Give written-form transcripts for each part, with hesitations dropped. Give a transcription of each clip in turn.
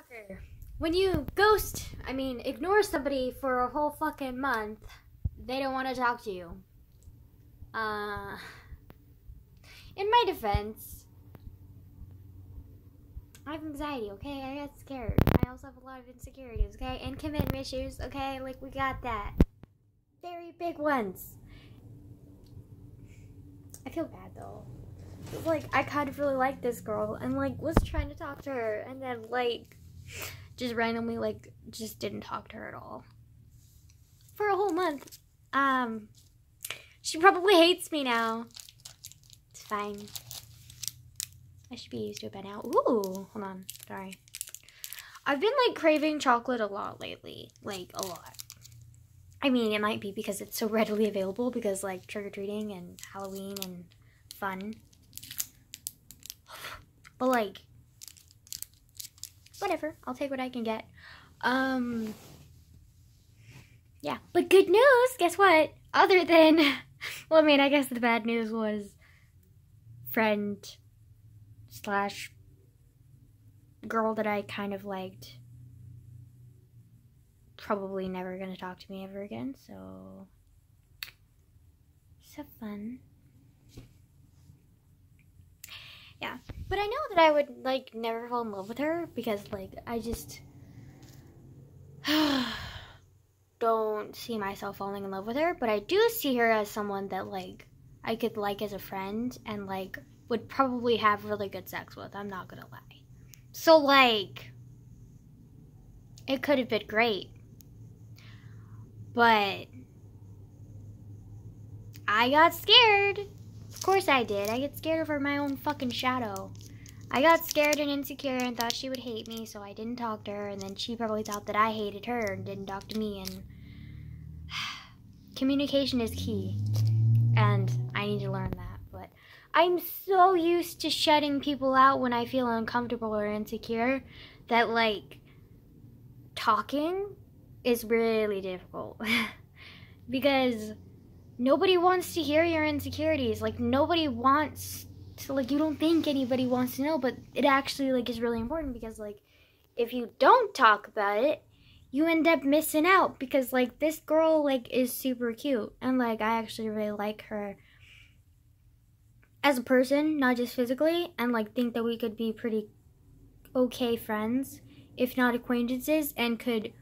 Stalker. When you ignore somebody for a whole fucking month, they don't want to talk to you. In my defense, I have anxiety, okay? I get scared. I also have a lot of insecurities, okay? And commitment issues, okay? Like, we got that. Very big ones. I feel bad, though. Like, I kind of really like this girl and, like, was trying to talk to her and then, like, just randomly, like, just didn't talk to her at all. For a whole month. She probably hates me now. It's fine. I should be used to it by now. Ooh, hold on. Sorry. I've been, like, craving chocolate a lot lately. Like, a lot. I mean, it might be because it's so readily available because, like, trick-or-treating and Halloween and fun. But, like, whatever. I'll take what I can get. Yeah. But good news, guess what? Other than, well, I mean, I guess the bad news was friend / girl that I kind of liked probably never gonna talk to me ever again, so fun. Yeah, but I know that I would, like, never fall in love with her because, like, I just don't see myself falling in love with her, but I do see her as someone that, like, I could like as a friend and, like, would probably have really good sex with. I'm not gonna lie. So, like, it could have been great. But I got scared. Of course I did. I get scared over my own fucking shadow. I got scared and insecure and thought she would hate me, so I didn't talk to her. And then she probably thought that I hated her and didn't talk to me. And communication is key. And I need to learn that. But I'm so used to shutting people out when I feel uncomfortable or insecure that, like, talking is really difficult. Because nobody wants to hear your insecurities. Like, nobody wants to, like, you don't think anybody wants to know, but it actually, like, is really important because, like, if you don't talk about it, you end up missing out because, like, this girl, like, is super cute and, like, I actually really like her as a person, not just physically, and, like, think that we could be pretty okay friends, if not acquaintances, and could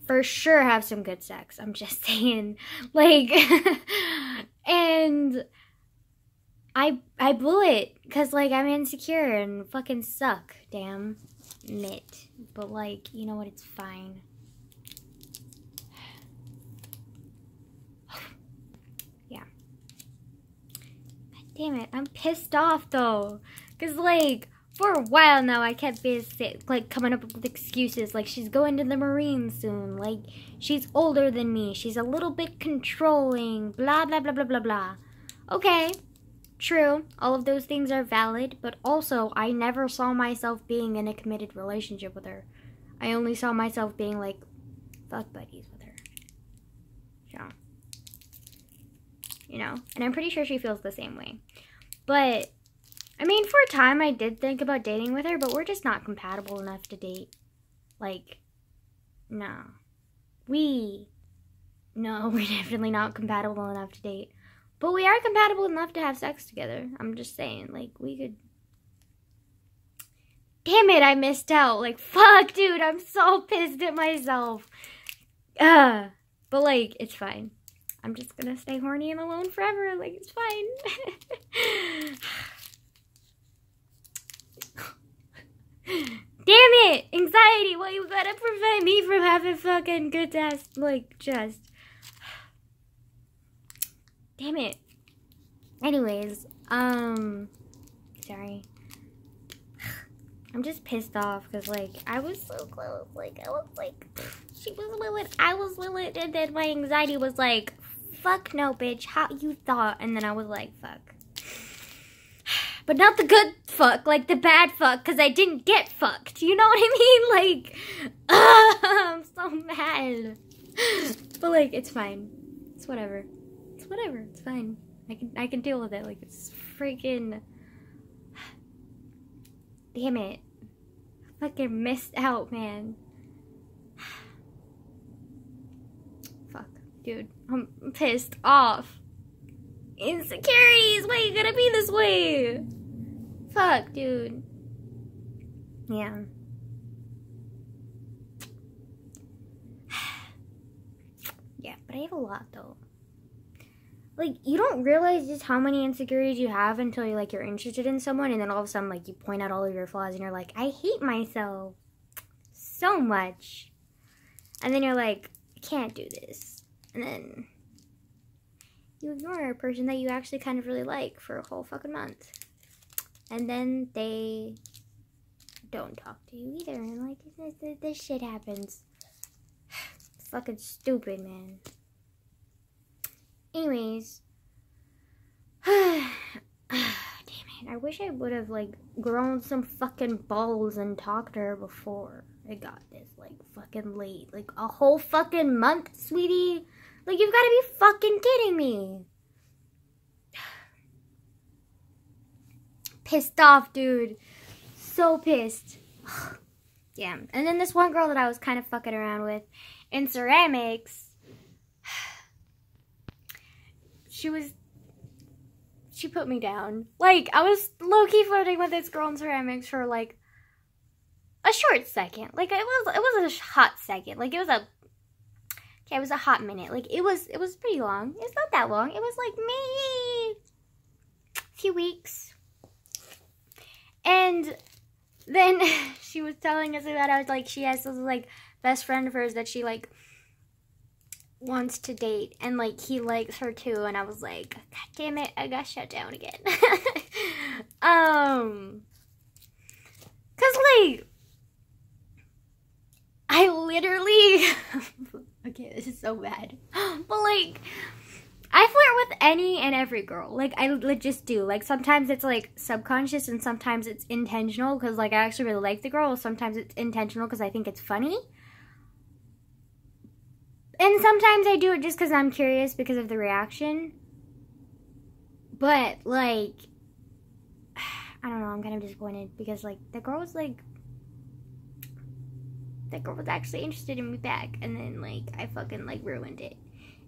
for sure have some good sex. I'm just saying, like, and I blew it because, like, I'm insecure and fucking suck, damn it. But, like, you know what, it's fine. Yeah. God damn it, I'm pissed off though, because, like, for a while now, I kept like coming up with excuses, like she's going to the Marines soon, like she's older than me, she's a little bit controlling, blah, blah, blah, blah, blah, blah. Okay, true, all of those things are valid, but also I never saw myself being in a committed relationship with her. I only saw myself being, like, fuck buddies with her. So, you know, and I'm pretty sure she feels the same way. But I mean, for a time, I did think about dating with her, but we're just not compatible enough to date. Like, no. We're definitely not compatible enough to date. But we are compatible enough to have sex together. I'm just saying, like, we could. Damn it, I missed out. Like, fuck, dude, I'm so pissed at myself. But, like, it's fine. I'm just gonna stay horny and alone forever. Like, it's fine. Damn it! Anxiety! Well, you gotta prevent me from having fucking good ass, like, just. Damn it. Anyways, sorry. I'm just pissed off because, like, I was so close. Like, I was like, she was Lilith, I was Lilith, and then my anxiety was like, fuck no, bitch, how you thought? And then I was like, fuck. But not the good fuck, like the bad fuck, because I didn't get fucked. You know what I mean? Like, I'm so mad. But, like, it's fine. It's whatever. It's whatever. It's fine. I can deal with it. Like, it's freaking. Damn it. fucking missed out, man. Fuck, dude. I'm pissed off. Insecurities! Why you gotta be this way? Fuck, dude. Yeah. Yeah, but I have a lot, though. Like, you don't realize just how many insecurities you have until you're, like, you're interested in someone, and then all of a sudden, like, you point out all of your flaws, and you're like, I hate myself so much. And then you're like, I can't do this. And then you ignore a person that you actually kind of really like for a whole fucking month. And then they don't talk to you either. And, like, this shit happens. It's fucking stupid, man. Anyways, damn it, I wish I would have, like, grown some fucking balls and talked to her before I got this, like, fucking late. Like, a whole fucking month, sweetie? Like, you've got to be fucking kidding me. Pissed off, dude. So pissed. Yeah, and then this one girl that I was kind of fucking around with in ceramics, she put me down. Like, I was low-key flirting with this girl in ceramics for, like, a short second. Like, it was a hot second. Like, it was a hot minute. Like, it was pretty long. It's not that long. It was, like, maybe a few weeks. And then she was telling us about how, like, she has this, like, best friend of hers that she, like, wants to date, and, like, he likes her too, and I was like, God damn it, I got shut down again. Cause, like, I literally, okay, this is so bad, but, like, I flirt with any and every girl. Like, I just do. Like, sometimes it's, like, subconscious, and sometimes it's intentional, because, like, I actually really like the girl. Sometimes it's intentional, because I think it's funny. And sometimes I do it just because I'm curious because of the reaction. But, like, I don't know, I'm kind of disappointed because, like, that girl was actually interested in me back. And then, like, I fucking, like, ruined it.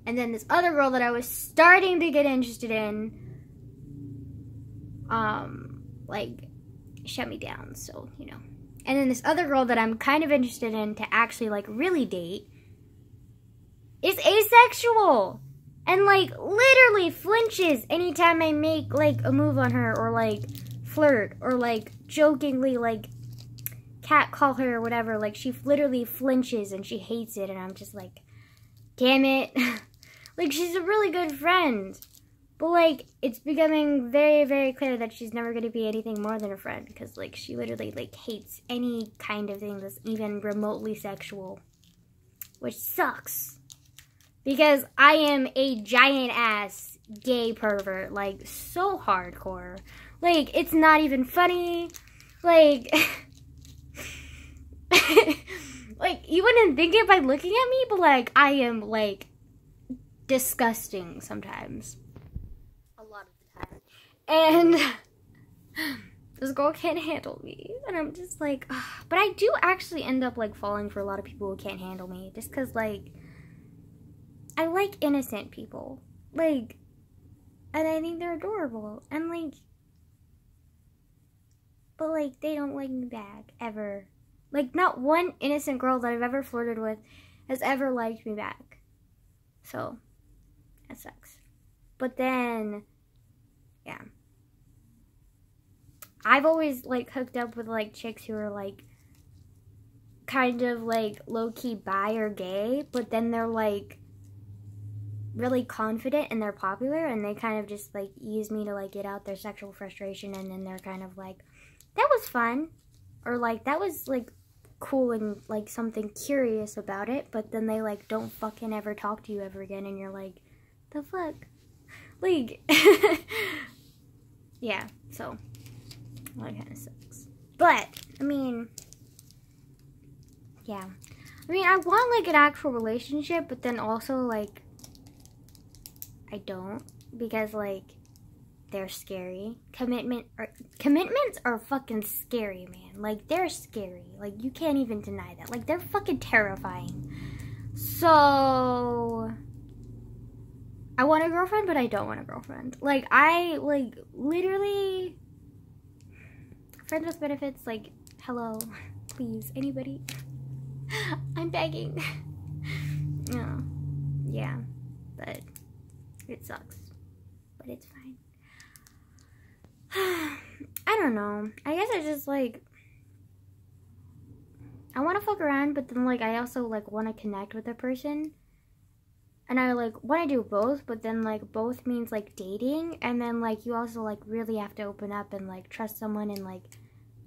And then this other girl that I was starting to get interested in, like, shut me down. So, you know. And then this other girl that I'm kind of interested in to actually, like, really date is asexual and, like, literally flinches anytime I make, like, a move on her or, like, flirt or, like, jokingly, like, catcall her or whatever. Like, she literally flinches and she hates it, and I'm just like, damn it. Like, she's a really good friend, but, like, it's becoming very, very clear that she's never going to be anything more than a friend because, like, she literally, like, hates any kind of thing that's even remotely sexual, which sucks. Because I am a giant-ass gay pervert. Like, so hardcore. Like, it's not even funny. Like, like, you wouldn't think it by looking at me, but, like, I am, like, disgusting sometimes. A lot of the time. And this girl can't handle me. And I'm just like, ugh. But I do actually end up, like, falling for a lot of people who can't handle me. Just because, like, I like innocent people, like, and I think they're adorable, and, like, but, like, they don't like me back, ever. Like, not one innocent girl that I've ever flirted with has ever liked me back. So, that sucks. But then, yeah. I've always, like, hooked up with, like, chicks who are, like, kind of, like, low-key bi or gay, but then they're, like, really confident and they're popular, and they kind of just, like, use me to, like, get out their sexual frustration, and then they're kind of like, that was fun, or, like, that was, like, cool and, like, something curious about it, but then they, like, don't fucking ever talk to you ever again, and you're like, the fuck? Like, yeah, so, that kind of sucks. But, I mean, yeah. I mean, I want, like, an actual relationship, but then also, like, I don't, because, like, they're scary. Commitments are fucking scary, man. Like, they're scary. Like, you can't even deny that. Like, they're fucking terrifying. So, I want a girlfriend, but I don't want a girlfriend. Like, literally, friends with benefits, like, hello, please, anybody? I'm begging. No. Yeah, but it sucks. But it's fine. I don't know. I guess I just, like, I want to fuck around, but then, like, I also, like, want to connect with a person. And I, like, want to do both, but then, like, both means, like, dating. And then, like, you also, like, really have to open up and, like, trust someone and, like,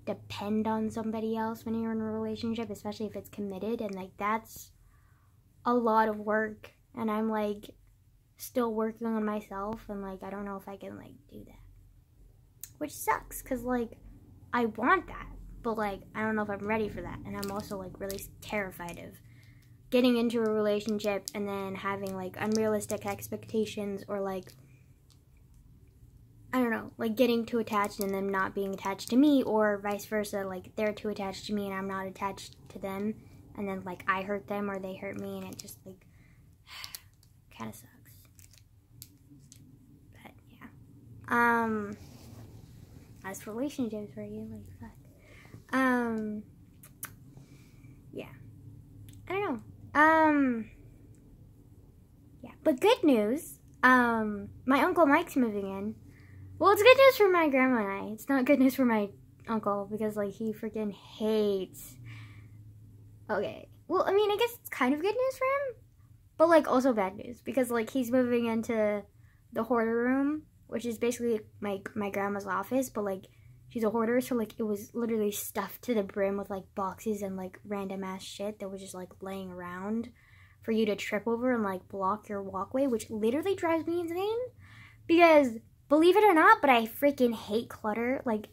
depend on somebody else when you're in a relationship, especially if it's committed. And, like, that's a lot of work. And I'm, like, still working on myself. And, like, I don't know if I can, like, do that. Which sucks, because, like, I want that. But, like, I don't know if I'm ready for that. And I'm also, like, really terrified of getting into a relationship and then having, like, unrealistic expectations or, like, I don't know, like, getting too attached and them not being attached to me, or vice versa, like, they're too attached to me and I'm not attached to them, and then, like, I hurt them or they hurt me, and it just, like, kind of sucks. But, yeah. As for relationships for you, like, fuck. Yeah. I don't know. Yeah, but good news, my Uncle Mike's moving in. Well, it's good news for my grandma and I. It's not good news for my uncle, because, like, he freaking hates, okay, well, I mean, I guess it's kind of good news for him, but, like, also bad news, because, like, he's moving into the hoarder room, which is basically my grandma's office, but, like, she's a hoarder, so, like, it was literally stuffed to the brim with, like, boxes and, like, random-ass shit that was just, like, laying around for you to trip over and, like, block your walkway, which literally drives me insane, because, believe it or not, but I freaking hate clutter. Like,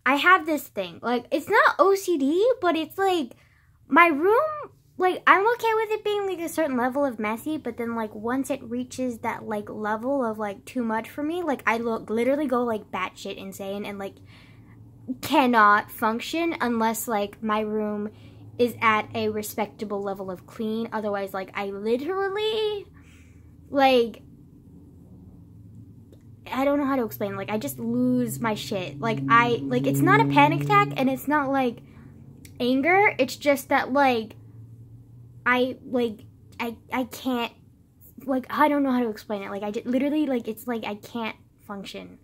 I have this thing, like, it's not OCD, but it's, like, my room, like, I'm okay with it being, like, a certain level of messy, but then, like, once it reaches that, like, level of, like, too much for me, like, I literally go, like, batshit insane and, like, cannot function unless, like, my room is at a respectable level of clean. Otherwise, like, I literally, like, I don't know how to explain, like, I just lose my shit. Like, it's not a panic attack, and it's not, like, anger, it's just that, like, I can't, like, I don't know how to explain it. Like, I just, literally, like, it's like I can't function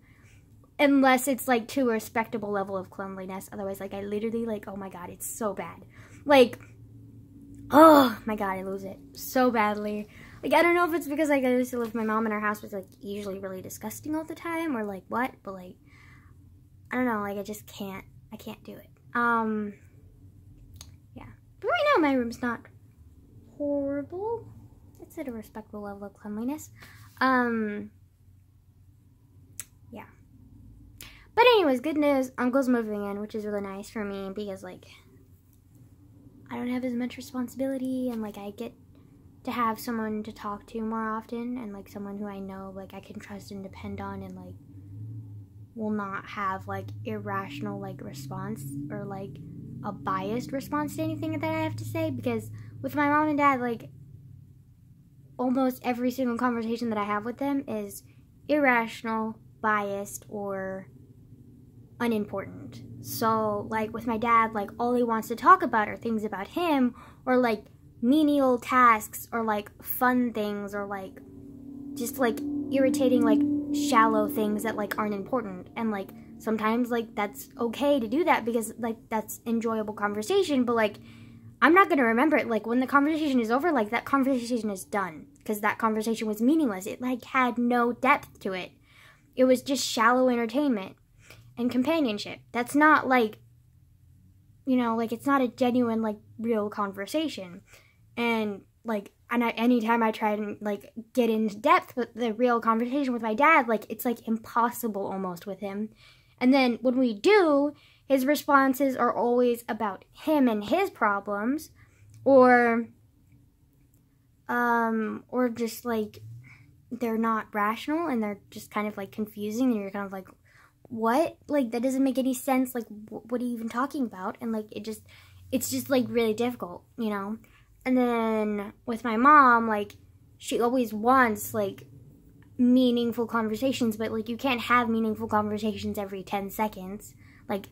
unless it's, like, to a respectable level of cleanliness. Otherwise, like, I literally, like, oh my god, it's so bad. Like, oh my god, I lose it so badly. Like, I don't know if it's because, like, I used to live with my mom and her house was, like, usually really disgusting all the time, or, like, what, but, like, I don't know, like, I just can't, I can't do it. Yeah. But right now, my room's not horrible. It's at a respectable level of cleanliness. Yeah. But anyways, good news, Uncle's moving in, which is really nice for me, because, like, I don't have as much responsibility, and, like, I get to have someone to talk to more often, and, like, someone who I know, like, I can trust and depend on, and, like, will not have, like, irrational, like, response, or, like, a biased response to anything that I have to say, because with my mom and dad, like, almost every single conversation that I have with them is irrational, biased, or unimportant. So, like, with my dad, like, all he wants to talk about are things about him, or, like, menial tasks, or, like, fun things, or, like, just, like, irritating, like, shallow things that, like, aren't important. And, like, sometimes, like, that's okay to do that because, like, that's enjoyable conversation, but, like, I'm not gonna remember it. Like, when the conversation is over, like, that conversation is done, because that conversation was meaningless. It, like, had no depth to it. It was just shallow entertainment and companionship. That's not, like, you know, like, it's not a genuine, like, real conversation. And, like, anytime I try to, like, get into depth with the real conversation with my dad, like, it's, like, impossible almost with him. And then when we do, his responses are always about him and his problems, or just, like, they're not rational and they're just kind of like confusing, and you're kind of like, what? Like, that doesn't make any sense. Like, what are you even talking about? And like, it's just like really difficult, you know? And then with my mom, like, she always wants like meaningful conversations, but like, you can't have meaningful conversations every 10 seconds, like,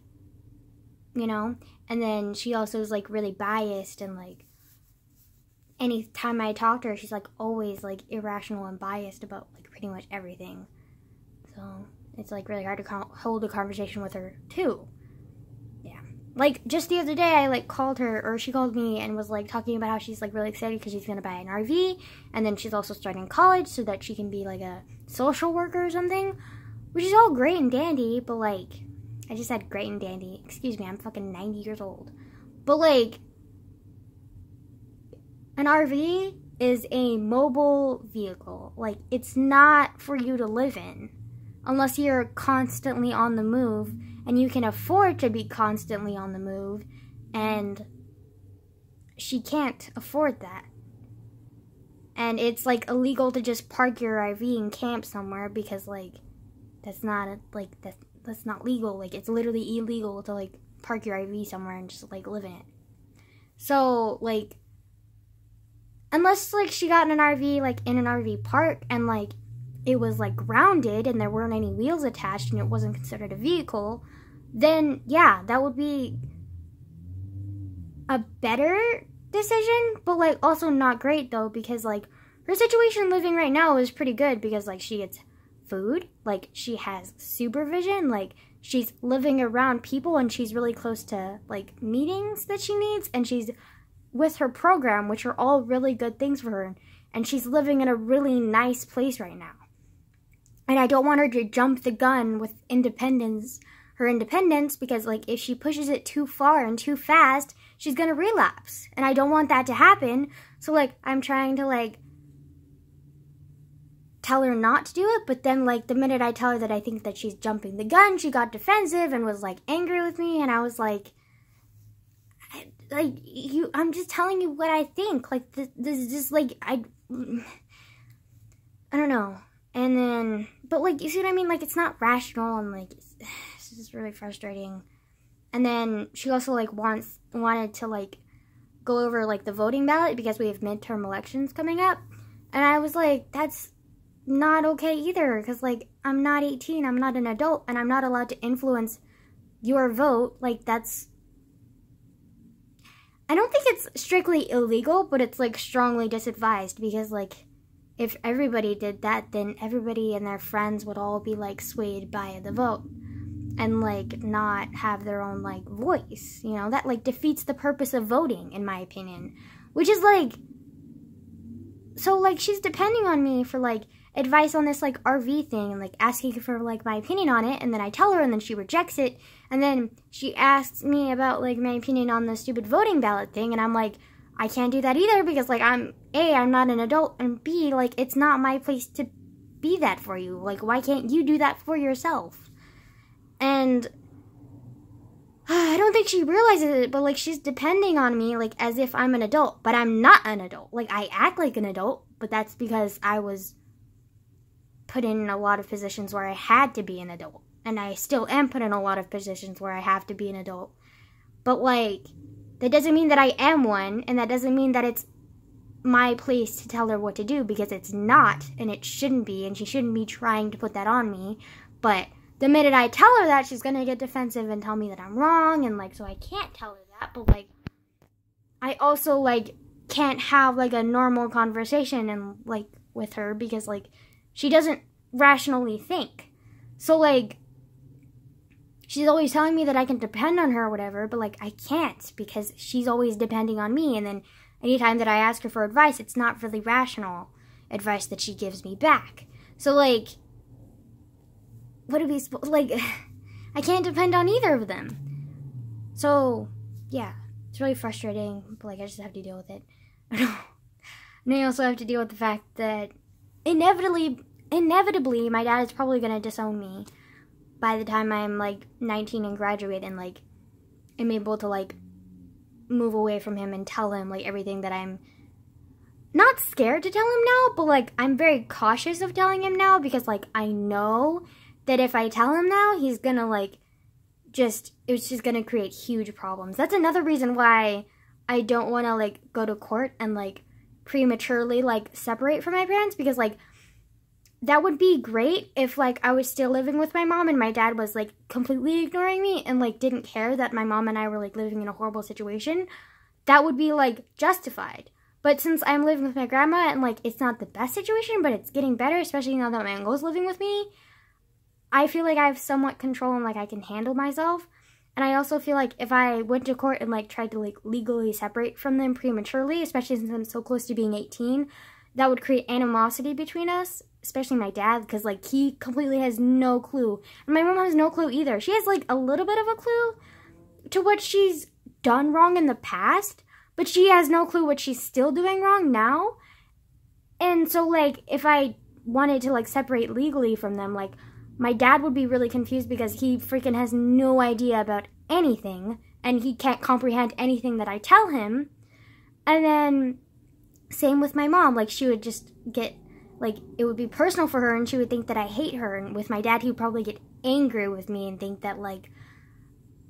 you know? And then she also is like really biased, and like, anytime I talk to her, she's like always like irrational and biased about like pretty much everything. So it's like really hard to hold a conversation with her too. Yeah. Like just the other day, I like called her, or she called me and was like talking about how she's like really excited because she's going to buy an RV. And then she's also starting college so that she can be like a social worker or something, which is all great and dandy. But like, I just said great and dandy. Excuse me, I'm fucking 90 years old. But like, an RV is a mobile vehicle. Like, it's not for you to live in unless you're constantly on the move, and you can afford to be constantly on the move, and she can't afford that. And it's like illegal to just park your RV and camp somewhere, because like that's not that's not legal. Like, it's literally illegal to like park your RV somewhere and just like live in it. So like, unless, like, she got in an RV, like, in an RV park, and, like, it was, like, grounded, and there weren't any wheels attached, and it wasn't considered a vehicle, then, yeah, that would be a better decision, but, like, also not great, though, because, like, her situation living right now is pretty good, because, like, she gets food, like, she has supervision, like, she's living around people, and she's really close to, like, meetings that she needs, and she's with her program, which are all really good things for her, and she's living in a really nice place right now. And I don't want her to jump the gun with her independence, because like, if she pushes it too far and too fast, she's gonna relapse, and I don't want that to happen. So like, I'm trying to like tell her not to do it, but then like, the minute I tell her that I think that she's jumping the gun, she got defensive and was like angry with me, and I was like, I'm just telling you what I think. Like, this is just, like, I don't know. And then, but, like, you see what I mean? Like, it's not rational, and, like, it's just really frustrating. And then she also, like, wanted to, like, go over, like, the voting ballot, because we have midterm elections coming up. And I was like, that's not okay either, because, like, I'm not 18, I'm not an adult, and I'm not allowed to influence your vote. Like, that's, I don't think it's strictly illegal, but it's, like, strongly disadvised, because, like, if everybody did that, then everybody and their friends would all be, like, swayed by the vote, and, like, not have their own, like, voice, you know? That, like, defeats the purpose of voting, in my opinion, which is, like, so, like, she's depending on me for, like, advice on this, like, RV thing, and, like, asking for, like, my opinion on it, and then I tell her, and then she rejects it, and then she asks me about, like, my opinion on the stupid voting ballot thing, and I'm like, I can't do that either, because, like, I'm not an adult, and B, like, it's not my place to be that for you. Like, why can't you do that for yourself? And I don't think she realizes it, but, like, she's depending on me, like, as if I'm an adult, but I'm not an adult. Like, I act like an adult, but that's because I was put in a lot of positions where I had to be an adult, and I still am put in a lot of positions where I have to be an adult, but, like, that doesn't mean that I am one, and that doesn't mean that it's my place to tell her what to do, because it's not, and it shouldn't be, and she shouldn't be trying to put that on me. But the minute I tell her that, she's gonna get defensive and tell me that I'm wrong, and, like, so I can't tell her that, but, like, I also, like, can't have, like, a normal conversation and, like, with her, because, like, she doesn't rationally think. So, like, she's always telling me that I can depend on her or whatever, but, like, I can't, because she's always depending on me, and then anytime that I ask her for advice, it's not really rational advice that she gives me back. So, like, what do we, like, I can't depend on either of them. So, yeah, it's really frustrating, but, like, I just have to deal with it. And I also have to deal with the fact that inevitably, my dad is probably going to disown me by the time I'm, like, 19 and graduate, and, like, I'm able to, like, move away from him and tell him, like, everything that I'm not scared to tell him now, but like I'm very cautious of telling him now because like I know that if I tell him now, he's gonna like it's just gonna create huge problems. That's another reason why I don't want to like go to court and like prematurely like separate from my parents, because like that would be great if like I was still living with my mom and my dad was like completely ignoring me and like didn't care that my mom and I were like living in a horrible situation. That would be like justified. But since I'm living with my grandma and like it's not the best situation, but it's getting better, especially now that my uncle's living with me, I feel like I have somewhat control and like I can handle myself. And I also feel like if I went to court and like tried to like legally separate from them prematurely, especially since I'm so close to being 18, that would create animosity between us, especially my dad, because like he completely has no clue. And my mom has no clue either. She has like a little bit of a clue to what she's done wrong in the past, but she has no clue what she's still doing wrong now. And so like if I wanted to like separate legally from them, like my dad would be really confused because he freaking has no idea about anything and he can't comprehend anything that I tell him. And then same with my mom, like she would just get, like it would be personal for her and she would think that I hate her. And with my dad, he would probably get angry with me and think that like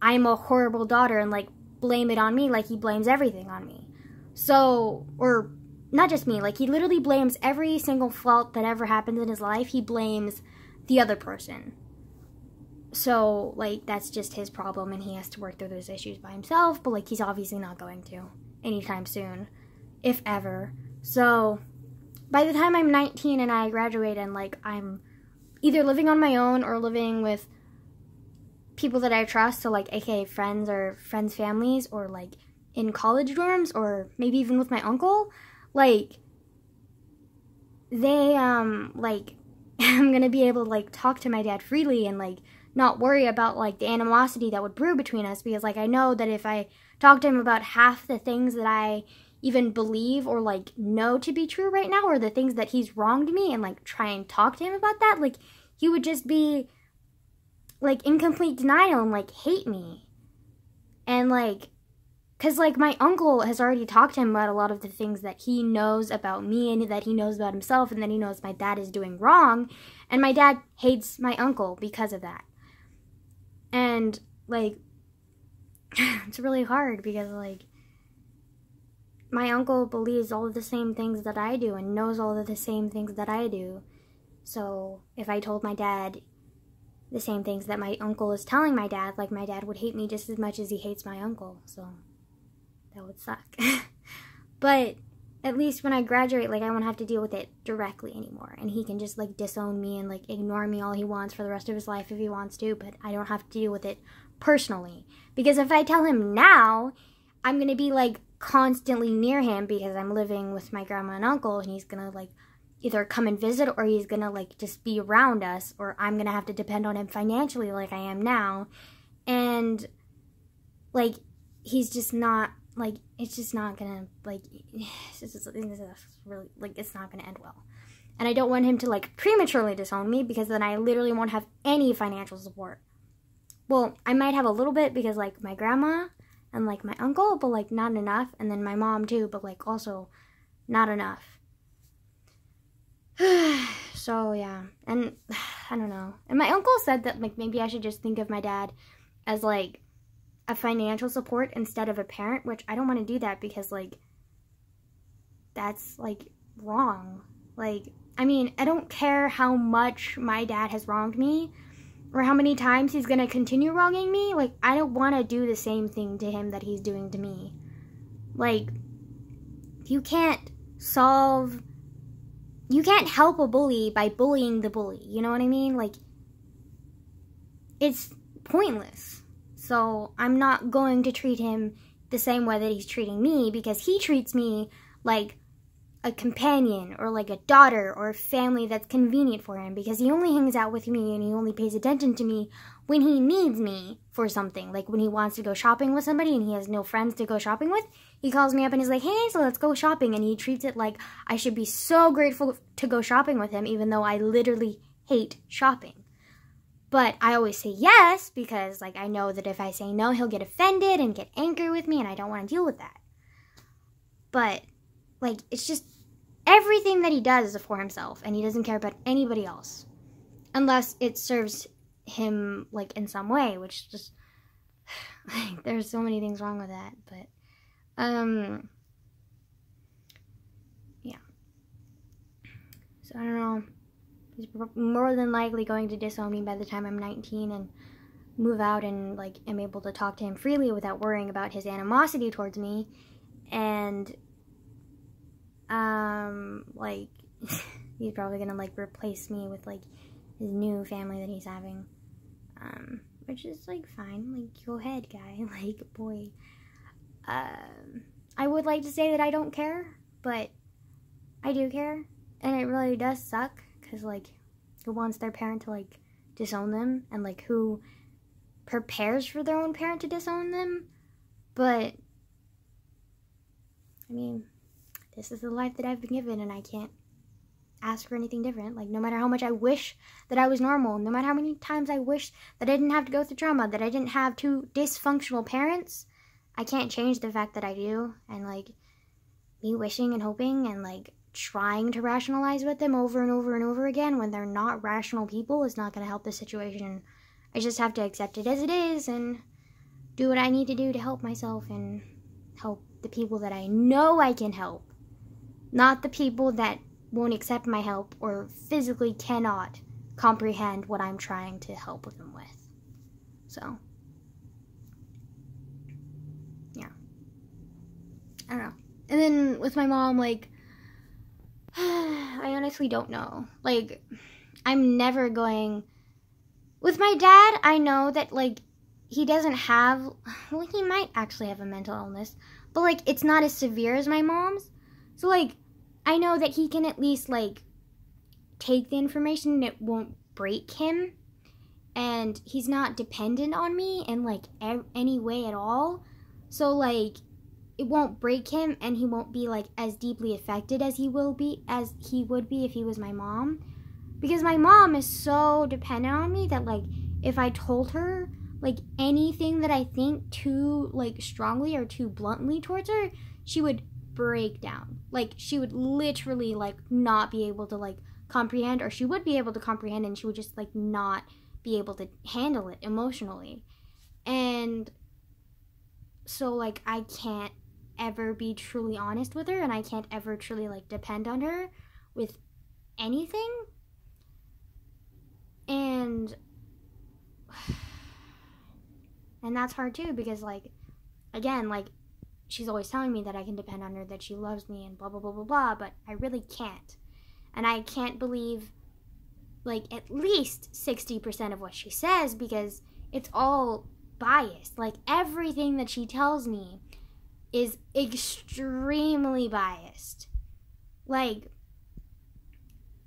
I'm a horrible daughter and like blame it on me, like he blames everything on me. So, or not just me, like he literally blames every single fault that ever happened in his life. He blames the other person. So, like, that's just his problem and he has to work through those issues by himself, but, like, he's obviously not going to anytime soon, if ever. So, by the time I'm 19 and I graduate and, like, I'm either living on my own or living with people that I trust, so, like, aka friends or friends' families, or, like, in college dorms, or maybe even with my uncle, like, they, like, I'm gonna be able to, like, talk to my dad freely and, like, not worry about, like, the animosity that would brew between us, because, like, I know that if I talk to him about half the things that I even believe or, like, know to be true right now, or the things that he's wronged me, and, like, try and talk to him about that, like, he would just be, like, in complete denial and, like, hate me. And, like, because, like, my uncle has already talked to him about a lot of the things that he knows about me and that he knows about himself and that he knows my dad is doing wrong. And my dad hates my uncle because of that. And, like, it's really hard because, like, my uncle believes all of the same things that I do and knows all of the same things that I do. So if I told my dad the same things that my uncle is telling my dad, like, my dad would hate me just as much as he hates my uncle. So that would suck. But at least when I graduate, like, I won't have to deal with it directly anymore. And he can just, like, disown me and, like, ignore me all he wants for the rest of his life if he wants to. But I don't have to deal with it personally. Because if I tell him now, I'm going to be, like, constantly near him because I'm living with my grandma and uncle. And he's going to, like, either come and visit or he's going to, like, just be around us. Or I'm going to have to depend on him financially like I am now. And, like, he's just not... like, it's just not gonna, like, it's really, like, it's not gonna end well. And I don't want him to, like, prematurely disown me because then I literally won't have any financial support. Well, I might have a little bit because, like, my grandma and, like, my uncle, but, like, not enough. And then my mom, too, but, like, also not enough. So, yeah. And, I don't know. And my uncle said that, like, maybe I should just think of my dad as, like, a financial support instead of a parent, which I don't want to do that because, like, that's, like, wrong. Like, I mean, I don't care how much my dad has wronged me or how many times he's going to continue wronging me. Like, I don't want to do the same thing to him that he's doing to me. Like, you can't help a bully by bullying the bully. You know what I mean? Like, it's pointless. So I'm not going to treat him the same way that he's treating me because he treats me like a companion or like a daughter or a family that's convenient for him because he only hangs out with me and he only pays attention to me when he needs me for something. Like when he wants to go shopping with somebody and he has no friends to go shopping with, he calls me up and he's like, hey, so let's go shopping. And he treats it like I should be so grateful to go shopping with him even though I literally hate shopping. But I always say yes because, like, I know that if I say no, he'll get offended and get angry with me, and I don't want to deal with that. But, like, it's just everything that he does is for himself, and he doesn't care about anybody else. Unless it serves him, like, in some way, which just, like, there's so many things wrong with that, but, yeah. So, I don't know. He's more than likely going to disown me by the time I'm 19 and move out and, like, am able to talk to him freely without worrying about his animosity towards me, and, like, he's probably gonna, like, replace me with, like, his new family that he's having, which is, like, fine, like, go ahead, guy, like, boy, I would like to say that I don't care, but I do care, and it really does suck, because, like, who wants their parent to, like, disown them, and, like, who prepares for their own parent to disown them, but, I mean, this is the life that I've been given, and I can't ask for anything different. Like, no matter how much I wish that I was normal, no matter how many times I wish that I didn't have to go through trauma, that I didn't have two dysfunctional parents, I can't change the fact that I do, and, like, me wishing and hoping and, like, trying to rationalize with them over and over and over again when they're not rational people is not going to help the situation. I just have to accept it as it is and do what I need to do to help myself and help the people that I know I can help, not the people that won't accept my help or physically cannot comprehend what I'm trying to help them with. So, yeah. I don't know. And then with my mom, like, I honestly don't know. Like, I'm never going... With my dad, I know that, like, he doesn't have... Well, he might actually have a mental illness, but, like, it's not as severe as my mom's. So, like, I know that he can at least, like, take the information and it won't break him. And he's not dependent on me in, like, any way at all. So, like, it won't break him and he won't be, like, as deeply affected as he would be if he was my mom. Because my mom is so dependent on me that, like, if I told her, like, anything that I think too, like, strongly or too bluntly towards her, she would break down. Like, she would literally, like, not be able to, like, comprehend, or she would be able to comprehend and she would just, like, not be able to handle it emotionally. And so, like, I can't ever be truly honest with her, and I can't ever truly, like, depend on her with anything. And that's hard too, because, like, again, like, she's always telling me that I can depend on her, that she loves me and blah blah blah blah blah, but I really can't. And I can't believe, like, at least 60% of what she says, because it's all biased. Like, everything that she tells me is extremely biased. Like,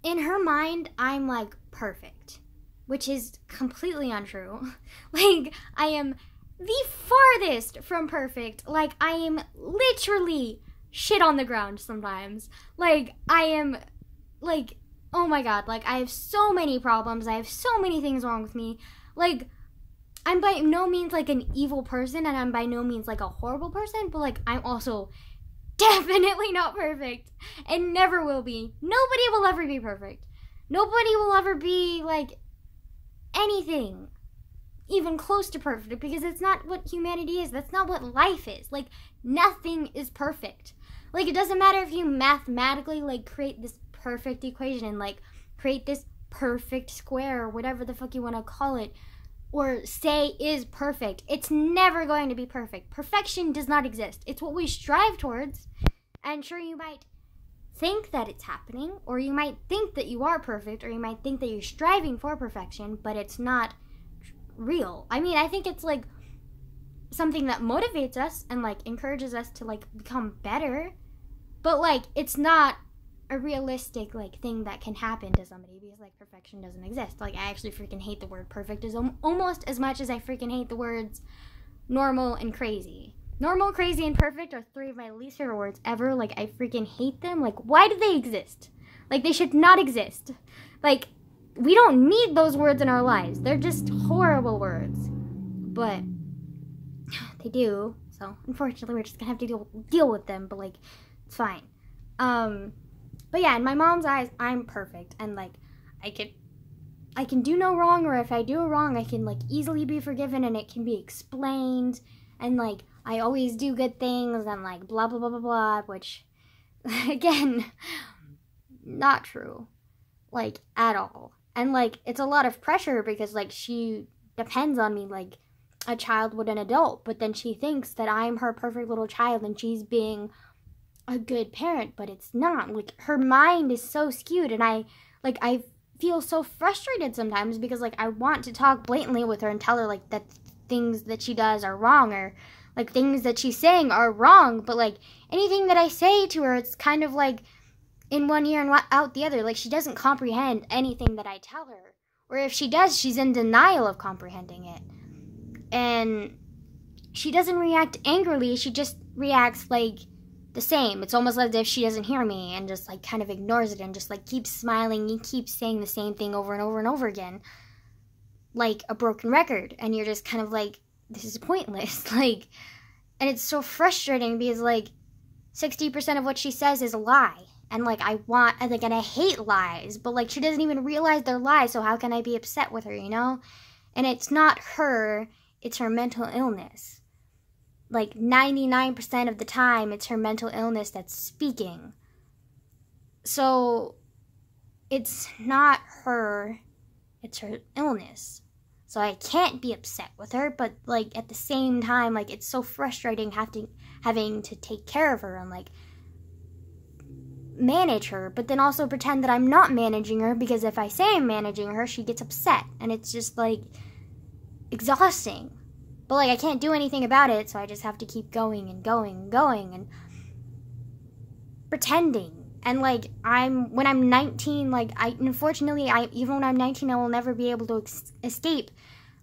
in her mind, I'm, like, perfect, which is completely untrue. Like, I am the farthest from perfect. Like, I am literally shit on the ground sometimes. Like, I am, like, oh my god, like, I have so many problems. I have so many things wrong with me. Like, I'm by no means, like, an evil person, and I'm by no means, like, a horrible person, but, like, I'm also definitely not perfect, and never will be. Nobody will ever be perfect. Nobody will ever be, like, anything even close to perfect, because it's not what humanity is. That's not what life is. Like, nothing is perfect. Like, it doesn't matter if you mathematically, like, create this perfect equation and, like, create this perfect square or whatever the fuck you want to call it, or say is perfect. It's never going to be perfect. Perfection does not exist. It's what we strive towards. And sure, you might think that it's happening, or you might think that you are perfect, or you might think that you're striving for perfection, but it's not real. I mean, I think it's, like, something that motivates us and, like, encourages us to, like, become better, but, like, it's not a realistic, like, thing that can happen to somebody, because, like, perfection doesn't exist. Like, I actually freaking hate the word perfect as almost as much as I freaking hate the words normal and crazy. Normal, crazy, and perfect are three of my least favorite words ever. Like, I freaking hate them. Like, why do they exist? Like, they should not exist. Like, we don't need those words in our lives. They're just horrible words. But they do. So, unfortunately, we're just gonna have to deal with them. But, like, it's fine. But yeah, in my mom's eyes, I'm perfect. And, like, I can do no wrong, or if I do a wrong, I can, like, easily be forgiven, and it can be explained. And, like, I always do good things, and, like, blah, blah, blah, blah, blah, which, again, not true. Like, at all. And, like, it's a lot of pressure because, like, she depends on me like a child would an adult. But then she thinks that I'm her perfect little child and she's being a good parent. But it's not. Like, her mind is so skewed. And I feel so frustrated sometimes because, like, I want to talk blatantly with her and tell her, like, that things that she does are wrong, or, like, things that she's saying are wrong. But, like, anything that I say to her, it's kind of, like, in one ear and out the other. Like, she doesn't comprehend anything that I tell her. Or if she does, she's in denial of comprehending it. And she doesn't react angrily. She just reacts, like, the same. It's almost as if she doesn't hear me and just, like, kind of ignores it and just, like, keeps smiling and keeps saying the same thing over and over and over again. Like a broken record. And you're just kind of like, this is pointless. Like, and it's so frustrating because, like, 60% of what she says is a lie. And, like, and I hate lies, but, like, she doesn't even realize they're lies, so how can I be upset with her, you know? And it's not her, it's her mental illness. Like, 99% of the time, it's her mental illness that's speaking. So, it's not her, it's her illness. So I can't be upset with her, but, like, at the same time, like, it's so frustrating having to take care of her and, like, manage her, but then also pretend that I'm not managing her, because if I say I'm managing her, she gets upset, and it's just, like, exhausting. But, like, I can't do anything about it, so I just have to keep going and going and going and pretending. And, like, when I'm 19, like, unfortunately, even when I'm 19, I will never be able to escape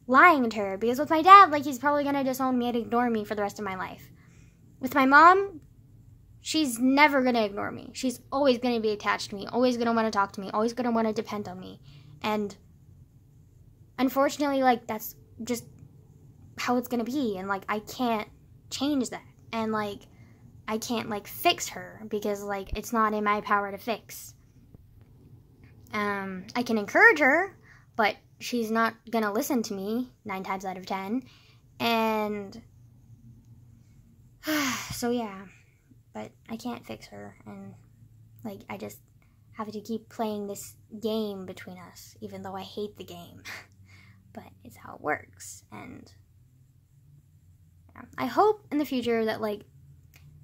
lying to her, because with my dad, like, he's probably gonna disown me and ignore me for the rest of my life. With my mom, she's never going to ignore me. She's always going to be attached to me, always going to want to talk to me, always going to want to depend on me. And unfortunately, like, that's just how it's going to be. And, like, I can't change that. And, like, I can't, like, fix her because, like, it's not in my power to fix. I can encourage her, but she's not going to listen to me 9 times out of 10. And so, yeah. But I can't fix her, and, like, I just have to keep playing this game between us, even though I hate the game. But it's how it works, and yeah. I hope in the future that, like,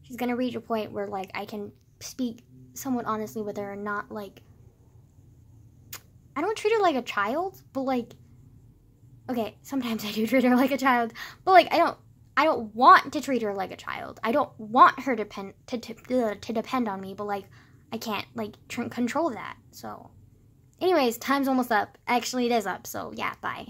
she's gonna reach a point where, like, I can speak somewhat honestly with her and not, like, I don't treat her like a child, but, like, okay, sometimes I do treat her like a child, but, like, I don't want to treat her like a child. I don't want her to depend on me, but, like, I can't, like, control that. So, anyways, time's almost up. Actually, it is up, so, yeah, bye.